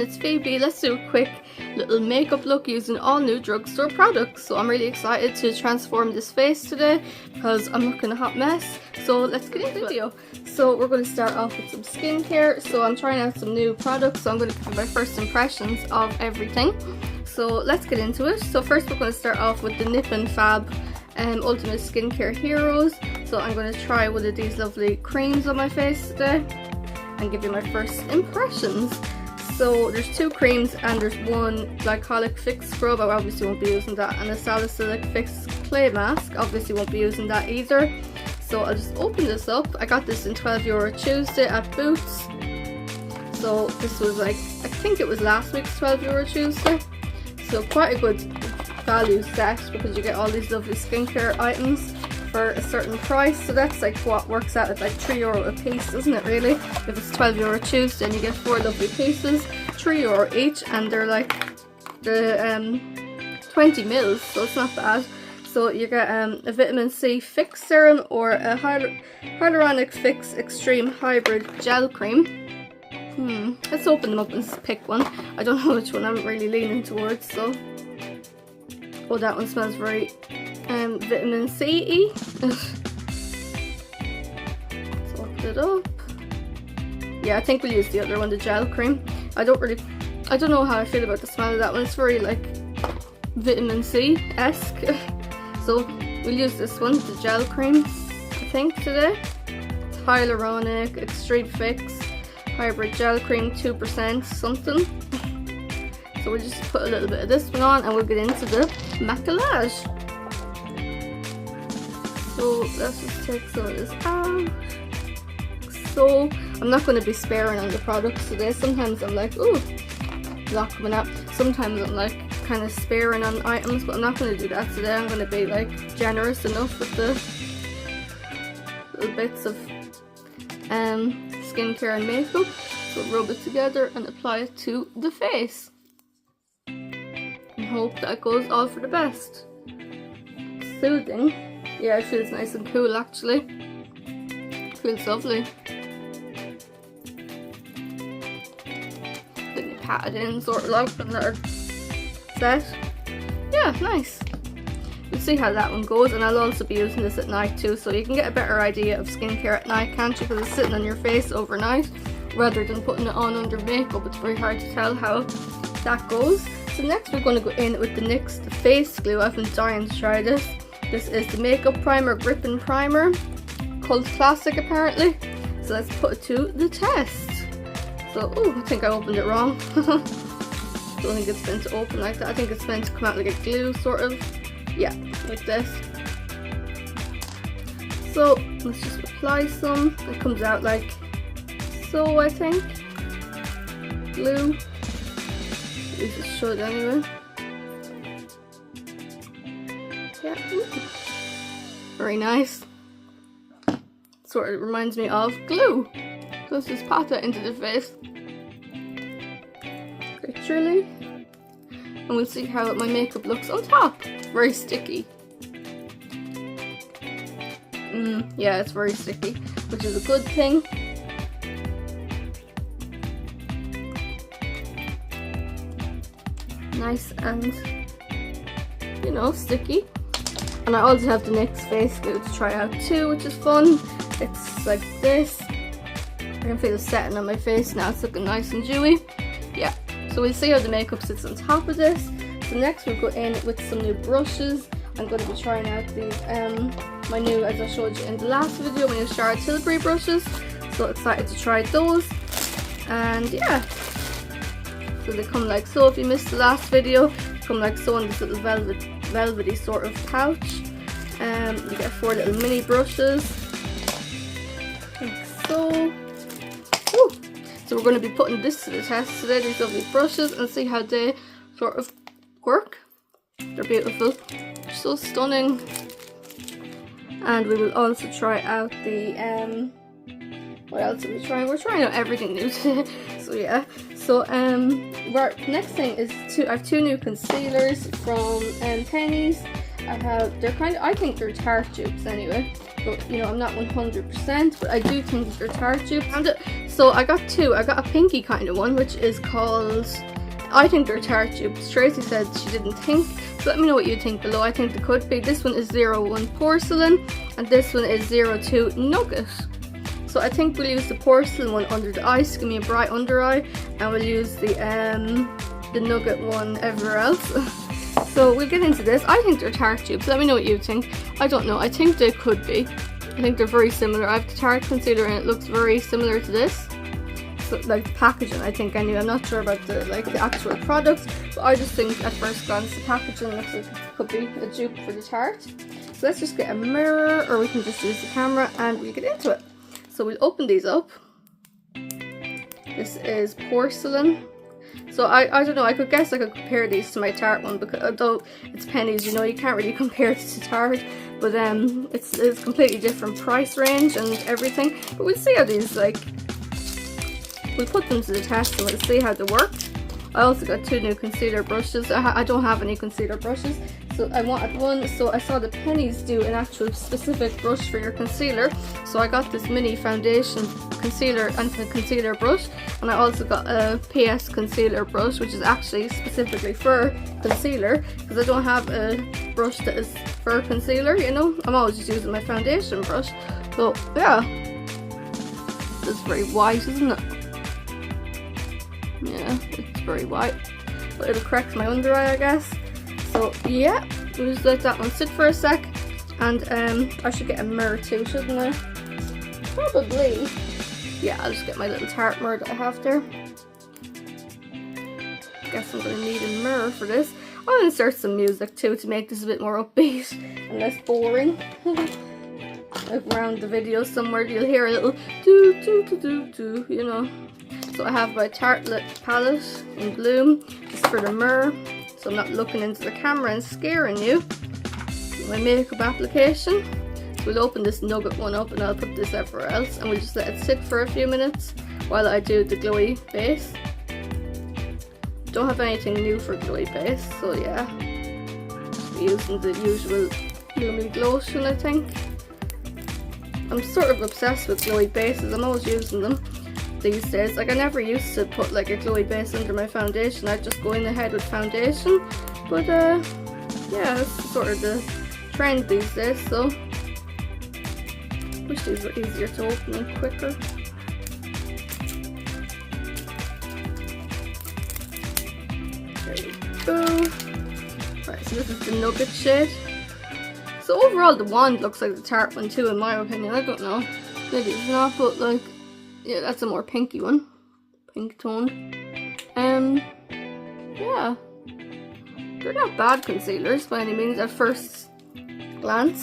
it's Phoebe. Let's do a quick little makeup look using all new drugstore products. So I'm really excited to transform this face today because I'm looking a hot mess. So let's get into the video. So we're going to start off with some skincare. So I'm trying out some new products, so I'm going to give you my first impressions of everything. So let's get into it. So first we're going to start off with the Nip and Fab Ultimate Skincare Heroes. So I'm going to try one of these lovely creams on my face today and give you my first impressions. So there's two creams and there's one glycolic fix scrub. I obviously won't be using that, and a salicylic fix clay mask. Obviously won't be using that either. So I'll just open this up. I got this in €12 Tuesday at Boots. So this was like, I think it was last week's €12 Tuesday. So quite a good value set because you get all these lovely skincare items for a certain price. So that's like what works out at like €3 a piece, isn't it really? If it's €12 Tuesday and you get 4 lovely pieces, €3 each, and they're like the 20 mils, so it's not bad. So you get a vitamin C fix serum or a hyaluronic fix extreme hybrid gel cream. Let's open them up and pick one. I don't know which one I'm really leaning towards. So, oh, that one smells very vitamin C-y. Let's open it up. Yeah, I think we'll use the other one, the gel cream. I don't know how I feel about the smell of that one. It's very like vitamin C-esque. So we'll use this one, the gel cream, I think, today. It's hyaluronic extreme fix hybrid gel cream, 2% something. So we'll just put a little bit of this one on and we'll get into the maquillage. So let's just take some of this out. So I'm not going to be sparing on the products today. Sometimes I'm like, ooh, not coming up. Sometimes I'm like kind of sparing on items, but I'm not going to do that today. I'm going to be like generous enough with the little bits of skincare and makeup. So rub it together and apply it to the face and hope that it goes all for the best. Soothing. Yeah, it feels nice and cool actually. It feels lovely. Then you pat it in sort of like another set. Yeah, nice. We'll see how that one goes, and I'll also be using this at night too, so you can get a better idea of skincare at night, can't you? Because it's sitting on your face overnight rather than putting it on under makeup. It's very hard to tell how that goes. So next we're going to go in with the NYX face glue. I've been dying to try this. This is the Makeup Primer Gripping Primer, cult classic apparently. So let's put it to the test. So, oh, I think I opened it wrong. Don't think it's meant to open like that. I think it's meant to come out like a glue sort of. Yeah, like this. So let's just apply some. It comes out like so, I think. Glue. At least it should anyway. Yeah. Very nice. Sort of reminds me of glue. So let's just pat that into the face. Literally. And we'll see how my makeup looks on top. Very sticky. Yeah, it's very sticky, which is a good thing. Nice and, you know, sticky. And I also have the NYX face glue to try out too, which is fun. It's like this. I can feel it setting on my face now. It's looking nice and dewy. Yeah. So we'll see how the makeup sits on top of this. So next we'll go in with some new brushes. I'm going to be trying out these, my new, as I showed you in the last video, my new Charlotte Tilbury brushes. So excited to try those. And yeah. So they come like so. If you missed the last video, they come like so in this little velvety sort of pouch. You get 4 little mini brushes. Like so. Woo. So we're going to be putting this to the test today, these lovely brushes, and see how they sort of work. They're beautiful. They're so stunning. And we will also try out the what else are we trying? We're trying out everything new today. So yeah. So next thing is I have 2 new concealers from Penny's. I think they're Tarte dupes anyway. But, you know, I'm not 100%, but I do think they're Tarte dupes. So I got two. I got a pinky kind of one, which is called, I think they're Tarte dupes. Tracy said she didn't think. So let me know what you think below. I think they could be. This one is 01 Porcelain, and this one is 02 Nugget. So I think we'll use the porcelain one under the eyes, give me a bright under eye, and we'll use the Nugget one everywhere else. So we'll get into this. I think they're Tarte dupes. Let me know what you think. I don't know. I think they could be. I think they're very similar. I have the Tarte concealer and it looks very similar to this. So, like the packaging, I think anyway. I'm not sure about the actual products, but I just think at first glance the packaging looks like it could be a dupe for the Tarte. So let's just get a mirror, or we can just use the camera and we'll get into it. So we'll open these up. This is porcelain. So I don't know, I could guess I could compare these to my Tarte one, because although it's pennies, you know, you can't really compare it to Tarte, but it's completely different price range and everything. But we'll see how these, like, we'll put them to the test and we'll see how they work. I also got two new concealer brushes. I don't have any concealer brushes, so I wanted one. So I saw the pennies do an actual specific brush for your concealer, so I got this mini foundation concealer and concealer brush, and I also got a PS concealer brush, which is actually specifically for concealer, because I don't have a brush that is for concealer, you know. I'm always just using my foundation brush. So yeah, it's very white, isn't it? Yeah, it's very white, but it'll correct my under eye, I guess. So yeah, we'll just let that one sit for a sec, and I should get a mirror too, shouldn't I? Probably. Yeah, I'll just get my little Tarte mirror that I have there. Guess I'm gonna need a mirror for this. I'll insert some music too to make this a bit more upbeat and less boring. Like around the video somewhere you'll hear a little do do do do do, you know. So I have my Tarte Lip palette in Bloom, just for the mirror, so I'm not looking into the camera and scaring you. My makeup application. So we'll open this Nugget one up and I'll put this everywhere else, and we'll just let it sit for a few minutes while I do the glowy base. Don't have anything new for glowy base, so yeah. Just be using the usual Lumi Glotion, I think. I'm sort of obsessed with glowy bases. I'm always using them these days. Like, I never used to put like a glowy base under my foundation. I'd just go in ahead with foundation, but yeah, it's sort of the trend these days. So wish these were easier to open and quicker. There we go. Right, so this is the Nugget shade. So overall the wand looks like the Tarte one too, in my opinion. I don't know, maybe it's not, but like, yeah, that's a more pinky one. Pink tone. Yeah. They're not bad concealers by any means at first glance.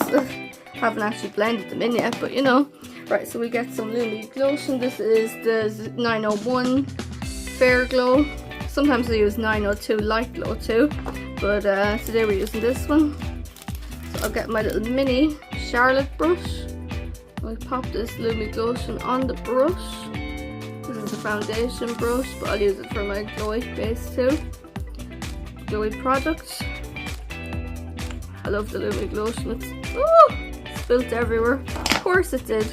Haven't actually blended them in yet, but you know. Right, so we get some Lumi Glotion. This is the 901 Fair Glow. Sometimes I use 902 Light Glow too, but today we're using this one. So I'll get my little mini Charlotte brush. I'll pop this Lumi Glotion on the brush. This is the foundation brush, but I'll use it for my glowy base too. Glowy product. I love the Lumi Glotion. It's spilt everywhere. Of course it did.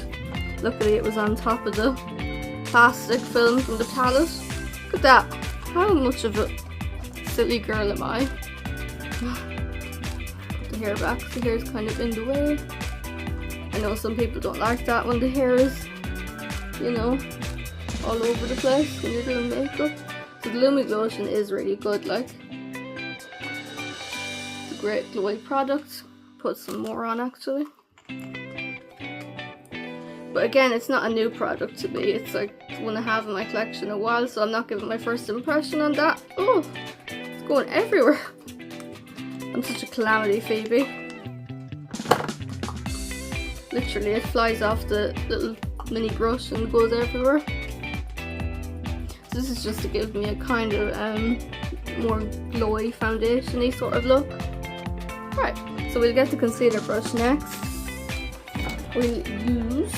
Luckily it was on top of the plastic film from the palette. Look at that. How much of a silly girl am I? Put the hair back. The hair's kind of in the way. I know some people don't like that when the hair is, you know, all over the place when you're doing makeup. So the Lumi Glotion is really good, like. It's a great glowy product. Put some more on actually. But again, it's not a new product to me. It's like one I have in my collection a while, so I'm not giving my first impression on that. Oh, it's going everywhere. I'm such a calamity, Phoebe. Literally, it flies off the little mini brush and goes everywhere. So this is just to give me a kind of more glowy foundation-y sort of look. Right, so we'll get the concealer brush next. We'll use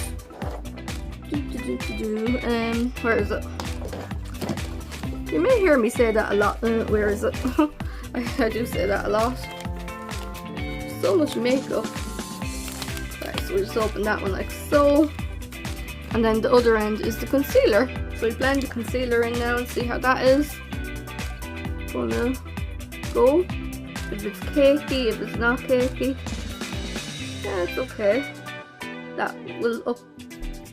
where is it? You may hear me say that a lot. Where is it? I do say that a lot. so much makeup. Right, so we just open that one like so. And then the other end is the concealer. So we blend the concealer in now and see how that is. Gonna go. If it's cakey, if it's not cakey. Yeah, it's okay. That will up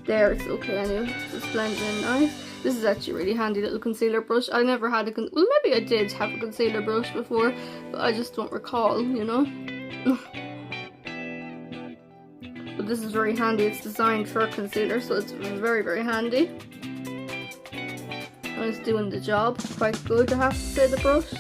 there, it's okay anyway. Just blend it in nice. This is actually a really handy little concealer brush. I never had a well, maybe I did have a concealer brush before, but I just don't recall, you know. But this is very handy. It's designed for concealer, so it's very, very handy. And it's doing the job quite good, I have to say, the brush.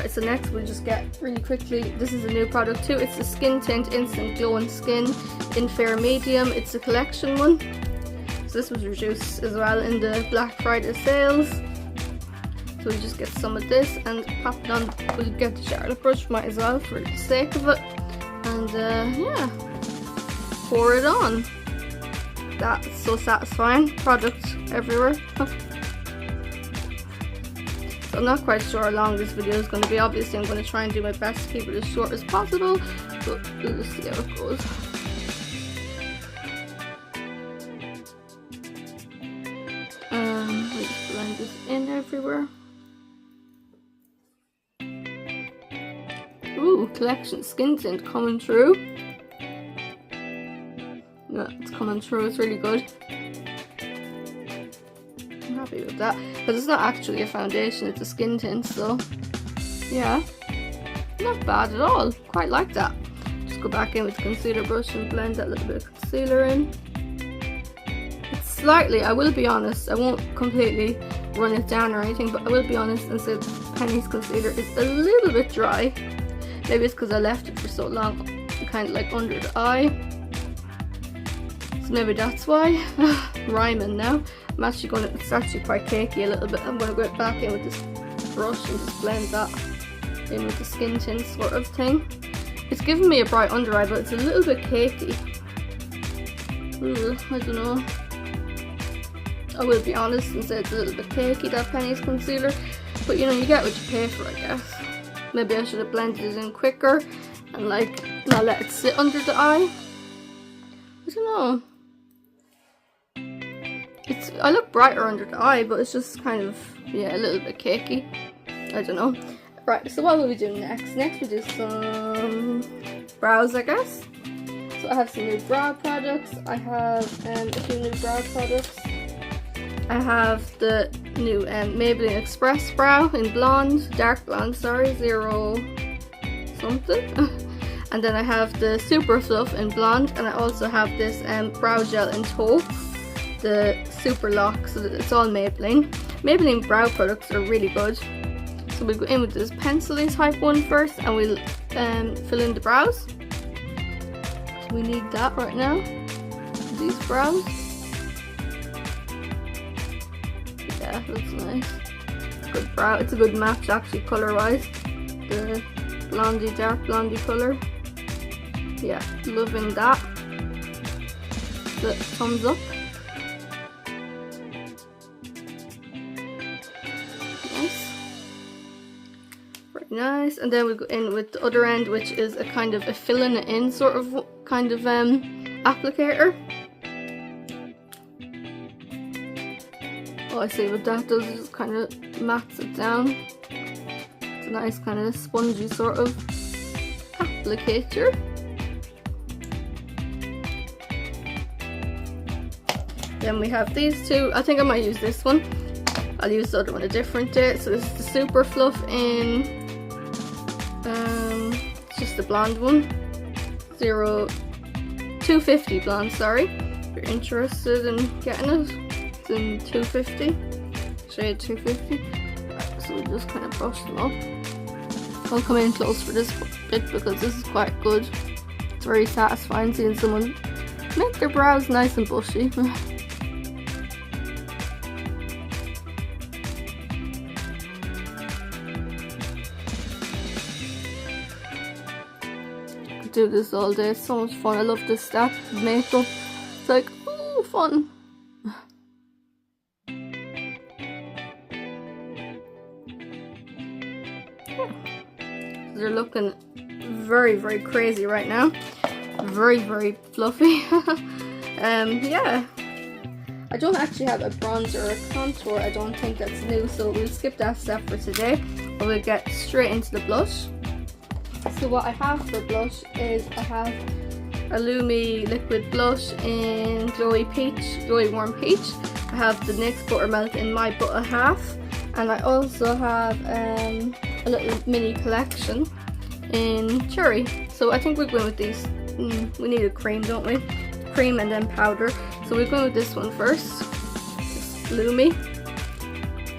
So next we'll just get really quickly, this is a new product too, it's the Skin Tint Instant Glowing Skin in Fair Medium. It's a collection one, so this was reduced as well in the Black Friday sales. So we just get some of this and pop it on. We'll get the Charlotte brush, might as well for the sake of it, and yeah, pour it on. That's so satisfying. Product everywhere. I'm not quite sure how long this video is going to be. Obviously I'm going to try and do my best to keep it as short as possible, but we'll just see how it goes. We just blend this in everywhere. Ooh, collection skin tint coming through. Yeah, it's coming through, it's really good. Happy with that, because it's not actually a foundation, it's a skin tint, so yeah, not bad at all. Quite like that. Just go back in with the concealer brush and blend that little bit of concealer in. It's slightly, I will be honest, I won't completely run it down or anything, but I will be honest and say Penneys concealer is a little bit dry. Maybe it's because I left it for so long, kind of like under the eye, so maybe that's why. Rhyming now. I'm actually going to, it's actually quite cakey a little bit. I'm going to go back in with this brush and just blend that in with the skin tint sort of thing. It's giving me a bright under eye, but it's a little bit cakey. Ooh, I don't know. I will be honest and say it's a little bit cakey, that Penneys concealer. But you know, you get what you pay for, I guess. Maybe I should have blended it in quicker and like not let it sit under the eye. I don't know. I look brighter under the eye, but it's just kind of, yeah, a little bit cakey. I don't know. Right, so what will we do next? Next we do some brows, I guess. So I have some new brow products. I have a few new brow products. I have the new Maybelline Express Brow in blonde, dark blonde, sorry, 0 something. And then I have the Super Fluff in blonde, and I also have this brow gel in taupe. The Super Lock, so it's all Maybelline. Maybelline brow products are really good. So we'll go in with this pencil type one first, and we'll fill in the brows. So we need that right now. These brows. Yeah, looks nice. Good brow. It's a good match actually, colour wise. The blondie, dark blondie colour. Yeah, loving that. The thumbs up. Nice. And then we go in with the other end, which is a kind of a filling it in sort of kind of applicator. Oh, I see what that does, is just kind of mats it down. It's a nice kind of spongy sort of applicator. Then we have these two. I think I might use this one. I'll use the other one a different day. So this is the Super Fluff in it's just the blonde one, 250 blonde, sorry. If you're interested in getting it, it's in 250, shade 250. Right, so we just kind of brush them up. I'll come in close for this bit because this is quite good. It's very satisfying seeing someone make their brows nice and bushy. Do this all day. It's so much fun. I love this stack of makeup. It's like, ooh, fun. They're looking very, very crazy right now. Very, very fluffy. Yeah. I don't actually have a bronzer or a contour. I don't think that's new, so we'll skip that step for today. And we'll get straight into the blush. So what I have for blush is I have a Lumi liquid blush in Glowy Warm Peach. I have the NYX Buttermelt in My Butter Half, and I also have a little mini collection in Cherry. So I think we're going with these. We need a cream, don't we? Cream and then powder. So we're going with this one first. This Lumi.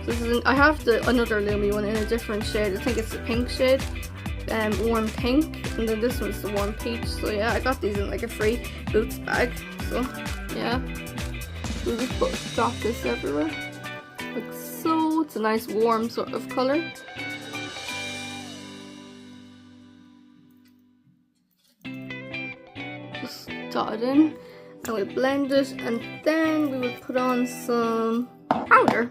So this is I have another Lumi one in a different shade. I think it's the pink shade. Warm pink, and then this one's the warm peach. So yeah, I got these in like a free Boots bag. So yeah, we'll just drop this everywhere like so. It's a nice warm sort of color. Just dot it in and we blend it, and then we will put on some powder.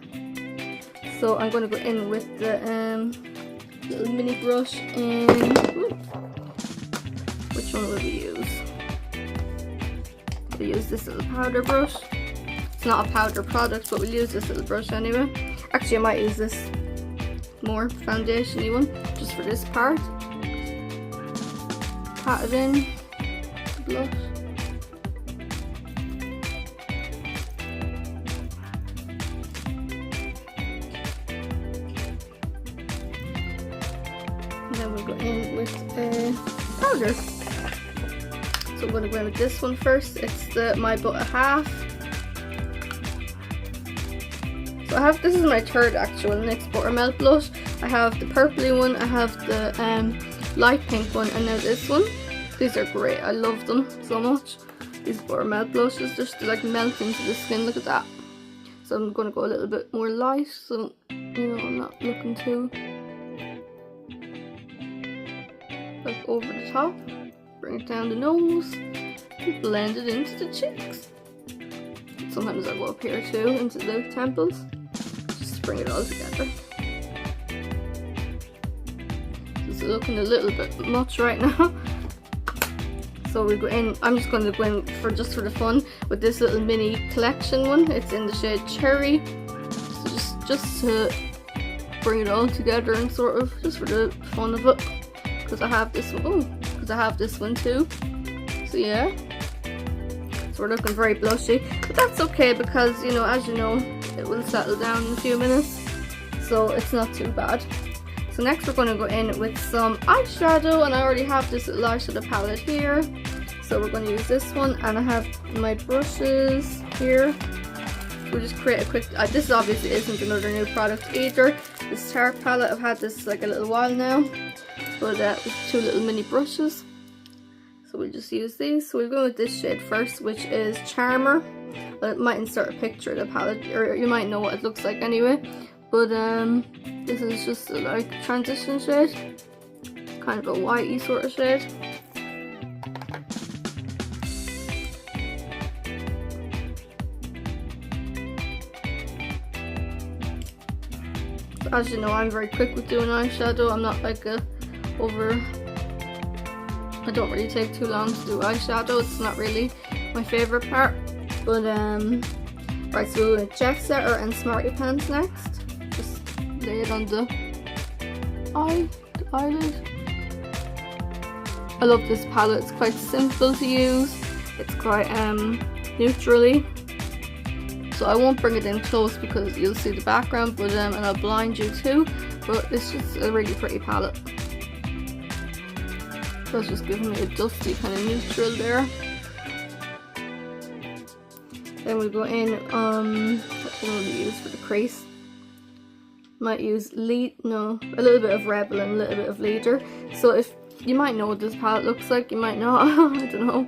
So I'm going to go in with the little mini brush in, which one will we use? We'll use this little powder brush. It's not a powder product, but we'll use this little brush anyway. Actually, I might use this more foundation-y one just for this part. Pat it in, blush. And then we'll go in with powder. So I'm going to go in with this one first. It's the My Butter Half. So I have, this is my third actual NYX Buttermelt blush. I have the purpley one, I have the light pink one, and now this one. These are great. I love them so much. These Buttermelt blushes just like melt into the skin. Look at that. So I'm going to go a little bit more light, so you know I'm not looking too like over the top. Bring it down the nose and blend it into the cheeks. Sometimes I go up here too, into the temples. Just bring it all together. It's looking a little bit much right now. So we go in, I'm just going to go in for just for the fun with this little mini collection one. It's in the shade Cherry. So just to bring it all together and sort of just for the fun of it. Because I have this one, because I have this one too. So yeah. So we're looking very blushy, but that's okay because, you know, as you know, it will settle down in a few minutes, so it's not too bad. So next we're going to go in with some eyeshadow, and I already have this little eyeshadow palette here. So we're going to use this one, and I have my brushes here. We'll just create a quick, this obviously isn't another new product either. This Tarte palette, I've had this like a little while now, but with two little mini brushes. So we'll just use these. So we'll go with this shade first, which is Charmer. Well, it might insert a picture of the palette, or you might know what it looks like anyway. But this is just a like transition shade, kind of a whitey sort of shade. So as you know, I'm very quick with doing eyeshadow. I'm not like I don't really take too long to do eyeshadow. It's not really my favourite part. But right, so we're with Jet Setter and Smarty Pants next. Just lay it on the eyelid. I love this palette. It's quite simple to use. It's quite neutrally. So I won't bring it in close because you'll see the background, but and I'll blind you too. But it's just a really pretty palette. So it's just giving me a dusty kind of neutral there. Then we go in, what will we use for the crease? Might use a little bit of Rebel and a little bit of Leader. So if you might know what this palette looks like, you might not, I don't know.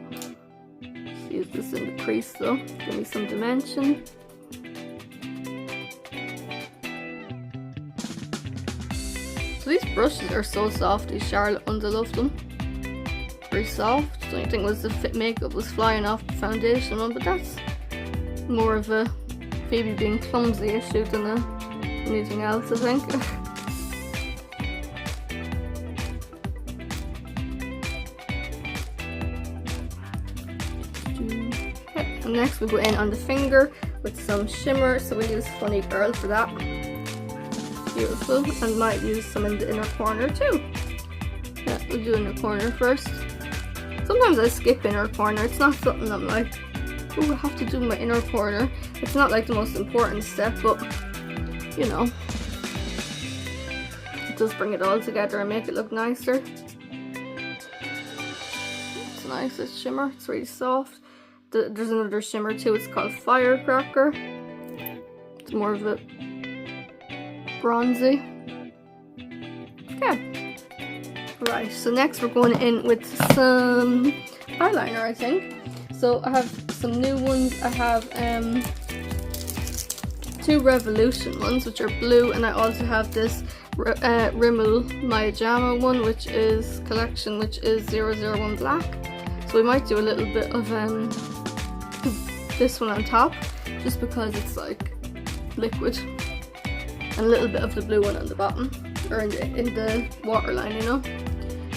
Just use this in the crease though, give me some dimension. So these brushes are so soft, these Charlotte ones, I love them. Very soft. The only thing was the fit makeup was flying off the foundation one, but that's more of a Phoebe being clumsy issue than anything else, I think. Okay, and next we go in on the finger with some shimmer, so we'll use Funny Girl for that. Beautiful, and might use some in the inner corner too. Yeah, we'll do inner corner first. Sometimes I skip inner corner, it's not something I'm like, oh, I have to do my inner corner. It's not like the most important step, but you know, it does bring it all together and make it look nicer. It's nice, it's shimmer, it's really soft. There's another shimmer too, it's called Firecracker. It's more of a bronzy. Okay. Right, so next we're going in with some eyeliner, I think. So I have some new ones. I have two Revolution ones, which are blue, and I also have this Rimmel My Jama one, which is collection, which is 001 black. So we might do a little bit of this one on top, just because it's like liquid, and a little bit of the blue one on the bottom, or in the waterline, you know.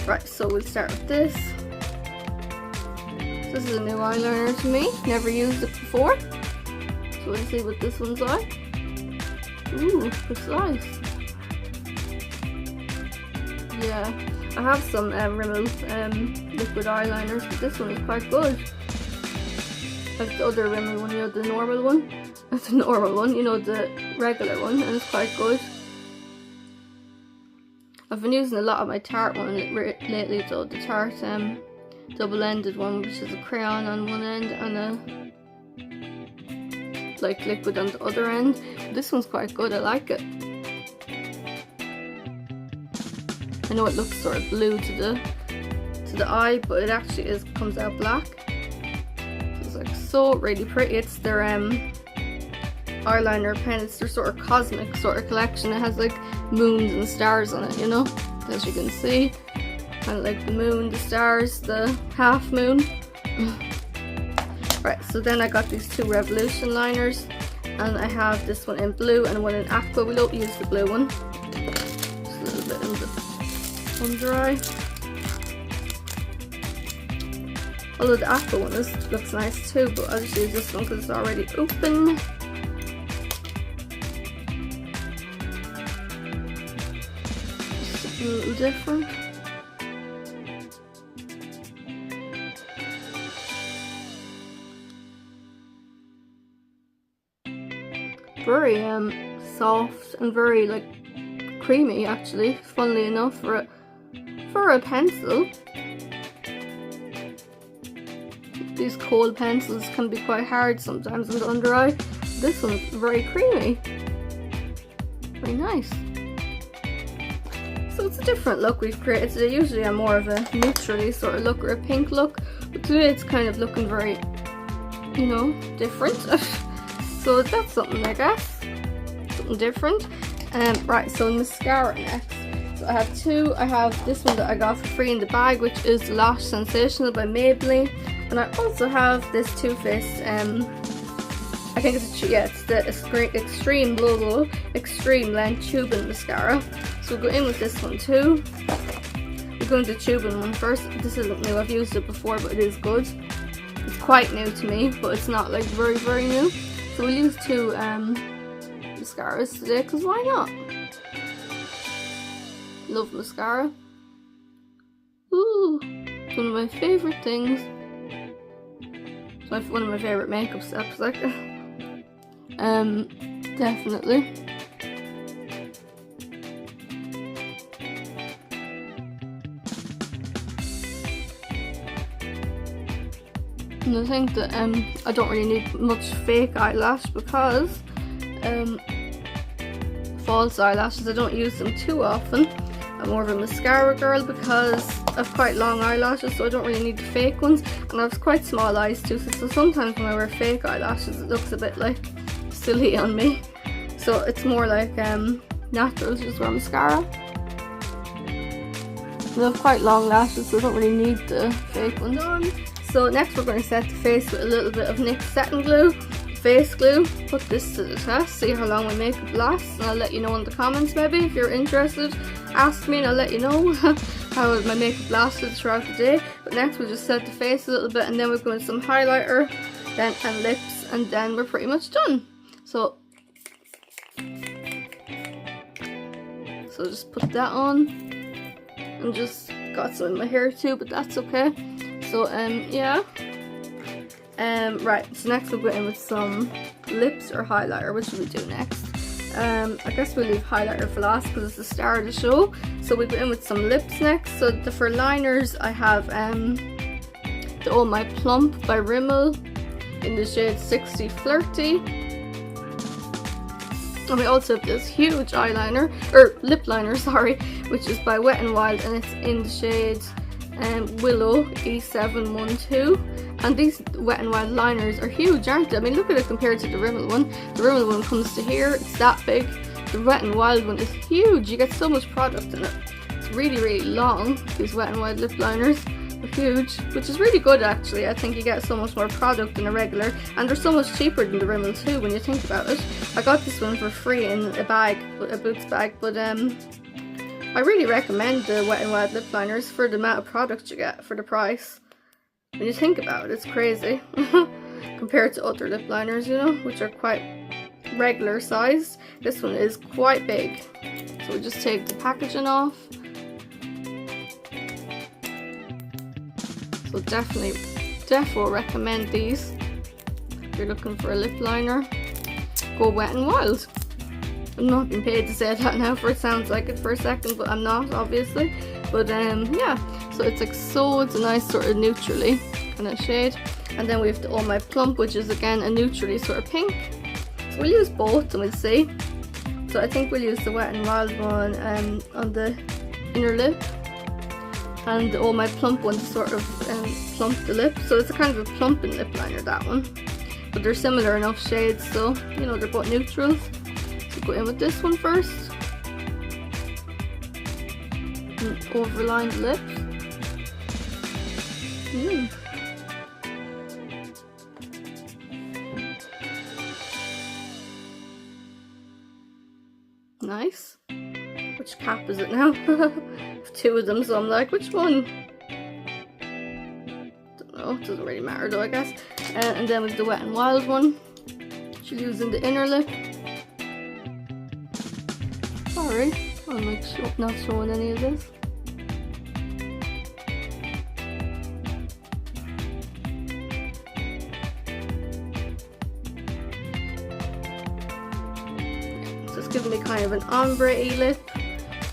Right, so we'll start with this. This is a new eyeliner to me, never used it before. So we'll see what this one's like. Ooh, precise. Yeah, I have some Rimmel liquid eyeliners, but this one is quite good. Like the other Rimmel one, you know, the normal one. Not the normal one, you know, the regular one, and it's quite good. I've been using a lot of my Tarte one lately though, the Tarte double-ended one, which is a crayon on one end and a like liquid on the other end. This one's quite good, I like it. I know it looks sort of blue to the eye, but it actually comes out black. So it's like so really pretty. It's their eyeliner pen. It's their sort of cosmic sort of collection. It has like moons and stars on it, you know, as you can see. Kind of like the moon, the stars, the half moon. Right, so then I got these two Revolution liners, and I have this one in blue and one in aqua. We don't use the blue one. Just a little bit in the under eye. Although the aqua one looks nice too, but I'll just use this one because it's already open. Just a little different. Very soft and very like creamy, actually, funnily enough, for a pencil. These cold pencils can be quite hard sometimes on the under eye. This one's very creamy. Very nice. So it's a different look we've created today. Usually I'm more of a neutrally sort of look, or a pink look, but today it's kind of looking very, you know, different. So that's something, I guess. Something different. Right, so mascara next. So I have two. I have this one that I got for free in the bag, which is Lash Sensational by Maybelline. And I also have this Too Faced, I think it's the Extreme Global Extreme Length Tubing Mascara. So we'll go in with this one too. We're going to the tubing one first. This isn't new, I've used it before, but it is good. It's quite new to me, but it's not like very, very new. So we'll use two mascaras today, because why not? Love mascara. Ooh, it's one of my favourite things. It's one of my favourite makeup steps, like. Definitely. And I think that I don't really need much fake eyelash, because false eyelashes, I don't use them too often. I'm more of a mascara girl because I have quite long eyelashes, so I don't really need the fake ones, and I have quite small eyes too, so sometimes when I wear fake eyelashes it looks a bit like silly on me. So it's more like natural to just wear mascara. I have quite long lashes, so I don't really need the fake ones on. So next we're going to set the face with a little bit of NYX Setting Glue, face glue. Put this to the test, see how long my makeup lasts, and I'll let you know in the comments maybe if you're interested. Ask me and I'll let you know how my makeup lasted throughout the day. But next we'll just set the face a little bit, and then we're going with some highlighter. then and lips, and then we're pretty much done. So just put that on, and just got some in my hair too, but that's okay. So yeah. Right, so next we'll go in with some lips or highlighter. What should we do next? I guess we'll leave highlighter for last because it's the star of the show. So we go in with some lips next. So for liners, I have the Oh My Plump by Rimmel in the shade 60 Flirty. And we also have this huge eyeliner, or lip liner, sorry, which is by Wet n Wild, and it's in the shade Willow E712. And these Wet n Wild liners are huge, aren't they? I mean, look at it compared to the Rimmel one. The Rimmel one comes to here, it's that big. The Wet n Wild one is huge. You get so much product in it. It's really, really long, these Wet n Wild lip liners. Huge, which is really good actually. I think you get so much more product than a regular, and they're so much cheaper than the Rimmel too when you think about it. I got this one for free in a bag, a Boots bag, but I really recommend the Wet n Wild lip liners for the amount of product you get for the price. When you think about it, it's crazy compared to other lip liners, you know, which are quite regular sized. This one is quite big. So we just take the packaging off. So defo recommend these. If you're looking for a lip liner, go Wet n Wild. I'm not being paid to say that now, for it sounds like it for a second, but I'm not, obviously. But yeah, so it's like it's a nice sort of neutrally kind of shade. And then we have the Oh My Plump, which is again a neutrally sort of pink. So we'll use both and we'll see. So I think we'll use the Wet n Wild one on the inner lip, and the Oh My Plump one to sort of plump the lip. So it's a kind of a plumping lip liner, that one. But they're similar enough shades, so you know, they're both neutrals. So go in with this one first. And overline the lips. Nice. Which cap is it now? Two of them, so I'm like, which one? Don't know, it doesn't really matter though, I guess. And then with the Wet n Wild one, she'll use in the inner lip. Sorry, I'm like not showing any of this. So it's giving me kind of an ombre-y lip.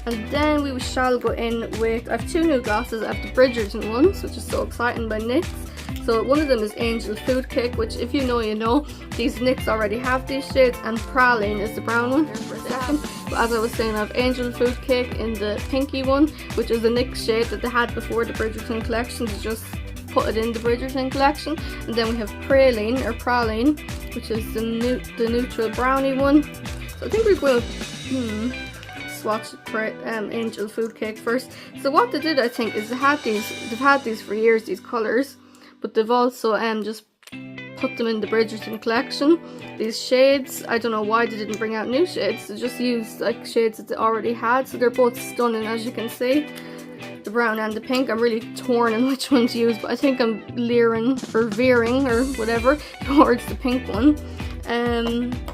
And then we shall go in with, I have two new glasses. I have the Bridgerton ones, which is so exciting, by NYX. So one of them is Angel Food Cake, which if you know, you know. These NYX already have these shades, and Praline is the brown one. For a second. But as I was saying, I have Angel Food Cake in the pinky one, which is a NYX shade that they had before the Bridgerton collection. They just put it in the Bridgerton collection. And then we have Praline, or Praline, which is the neutral brownie one. So I think we're going with, swatch Angel Food Cake first. So what they did, I think, is they've had these for years, these colours, but they've also just put them in the Bridgerton collection. These shades, I don't know why they didn't bring out new shades. They just used like shades that they already had. So they're both stunning, as you can see, the brown and the pink. I'm really torn on which one to use, but I think I'm veering or whatever towards the pink one.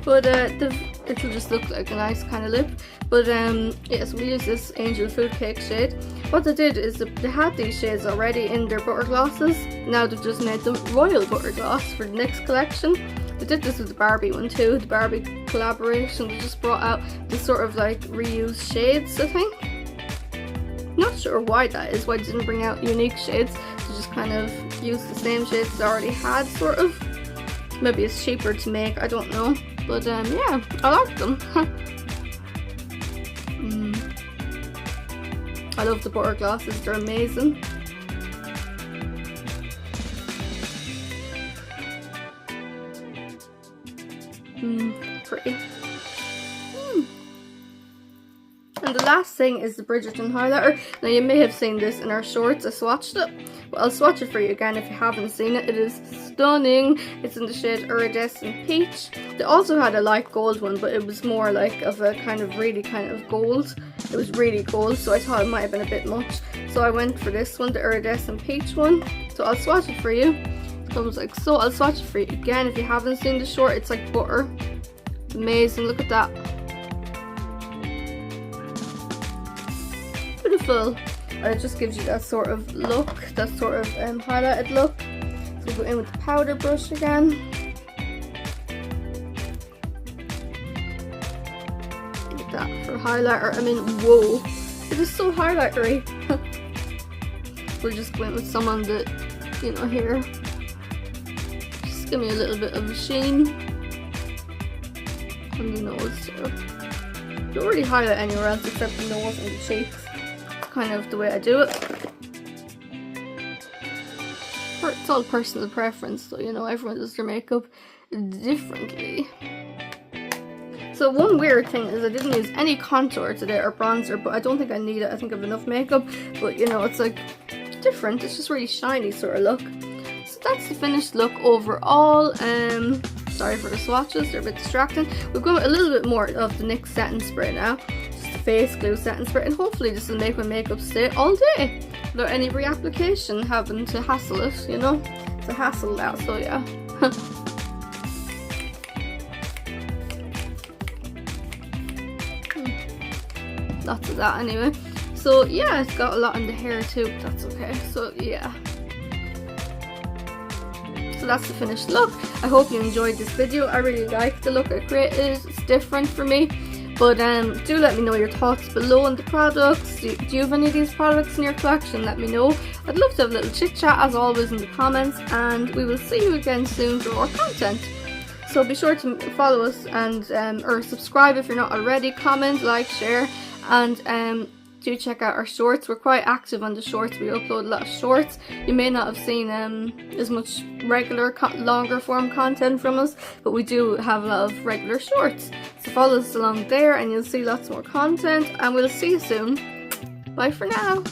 But it'll just look like a nice kind of lip. But yeah, so we use this Angel Food Cake shade. What they did is they had these shades already in their butter glosses. Now they've just made them royal butter gloss for the NYX collection. They did this with the Barbie one too, the Barbie collaboration. They just brought out this sort of like reused shades, I think. Not sure why that is, why they didn't bring out unique shades. They just kind of used the same shades they already had, sort of. Maybe it's cheaper to make, I don't know. But yeah, I like them. I love the butter glosses, they're amazing. Pretty. And the last thing is the Bridgerton highlighter. Now you may have seen this in our shorts, I swatched it. But I'll swatch it for you again if you haven't seen it. It is stunning. It's in the shade Iridescent Peach. They also had a light gold one, but it was more like of a kind of really kind of gold. It was really gold, so I thought it might have been a bit much. So I went for this one, the Iridescent Peach one. So I'll swatch it for you. Comes like so. I'll swatch it for you again if you haven't seen the short. It's like butter. It's amazing. Look at that. Beautiful. And it just gives you that sort of look, that sort of highlighted look. So we'll go in with the powder brush again. Like that for highlighter. I mean, whoa, it is so highlightery. We'll just go in with some on the, you know, here. Just give me a little bit of a sheen on the nose too. Don't really highlight anywhere else except the nose and the cheeks. Kind of the way I do it. It's all personal preference, so you know, everyone does their makeup differently. So one weird thing is I didn't use any contour today or bronzer, but I don't think I need it. I think I have enough makeup, but you know, it's like different. It's just really shiny sort of look. So that's the finished look overall. Sorry for the swatches, they're a bit distracting. We've got a little bit more of the NYX setting spray now. Face glue setting spray, and hopefully this will make my makeup stay all day without any reapplication having to hassle it, you know. It's a hassle now, so yeah. Lots of that anyway. So yeah, it's got a lot in the hair too, but that's okay. So yeah. So that's the finished look. I hope you enjoyed this video. I really like the look I created. It's different for me. But do let me know your thoughts below on the products. Do you have any of these products in your collection? Let me know. I'd love to have a little chit chat as always in the comments, and we will see you again soon for more content. So be sure to follow us and or subscribe if you're not already. Comment, like, share, and do check out our shorts. We're quite active on the shorts. We upload a lot of shorts. You may not have seen as much regular longer form content from us, but we do have a lot of regular shorts. So follow us along there and you'll see lots more content, and we'll see you soon. Bye for now.